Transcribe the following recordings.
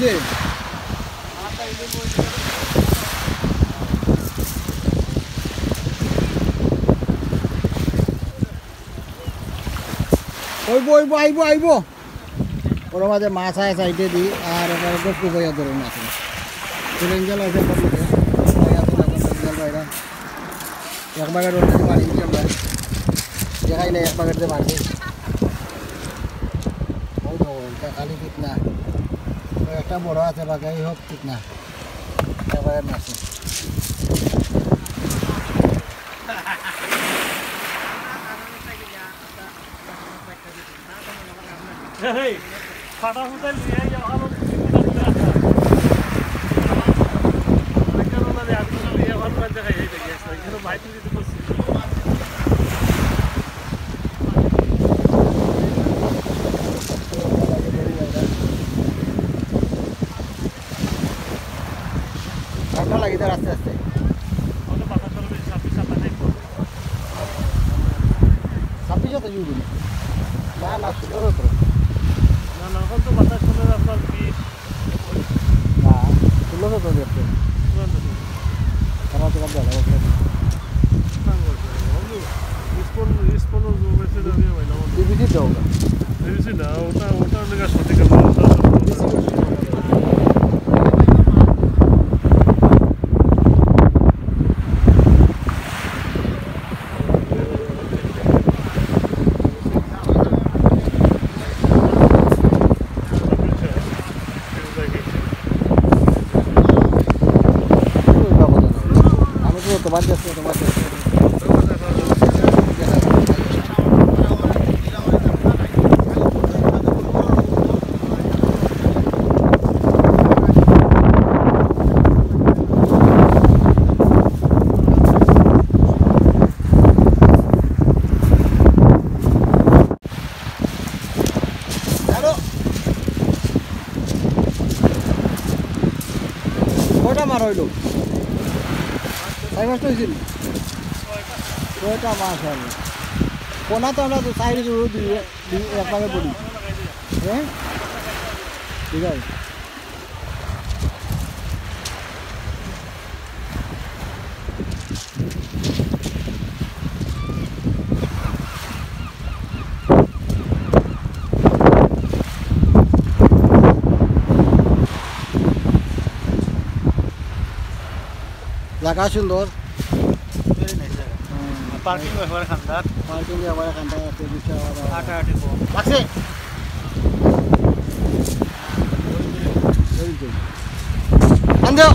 হইছে আইব ওর মাঝে মাছ আছে সাইডে দি আর এবারে গপ্পু বইয়া ধরে মাছ রেঞ্জাল আছে বাইরা এক বাগের ওটা বাড়ি আমরা দেখাই না এক বাগের যে বাড়ি খালি কিতনা একটা বড় আছে বাগাই হোক কিতনা এবারে মাছ Hey, ফাটা ফুটা নিয়ে যাও আলো কেন না আমি তো নিয়ে ভালো লাগে খাই এই দেখি আসলে কেন ভাই তুই দিতে বসছিস ঠান্ডা লাগে তার আস্তে আস্তে কত পাতা চলবে সাপি সাপা দেখো সাপি যত ইউরি না না শুরু করো না না কত পাতা চলে আপনার 20 না ষোলো তো দেখতে খারাপ করে দাও ওকে স্পন মেসেজ আমি ভাই না ডিভিডি দাও না ডিভিডি না ওটা লাগা সঠিক আছে তোমার কাছে কয়টা মার হইলো মাছ হয়েছিল কয়টা মাছ হবে কোনা তো আমরা সাইড একবারে বলি হ্যাঁ ঠিক আছে জায়গা সুন্দর পার্কিং একবারে খান্দার পার্কিং একবারে খান্দার আছে বিশাল আটাআটি কম আছে আন্দো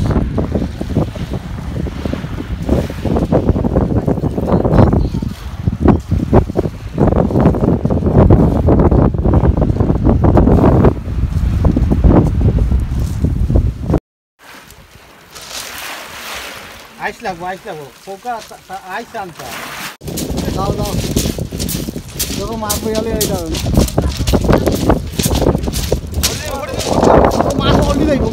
আইস লাগবো পোকা আইস আনতা দাও দেখো মাছ বইয়ালে এই দাও মাছ অলরেডি যাইব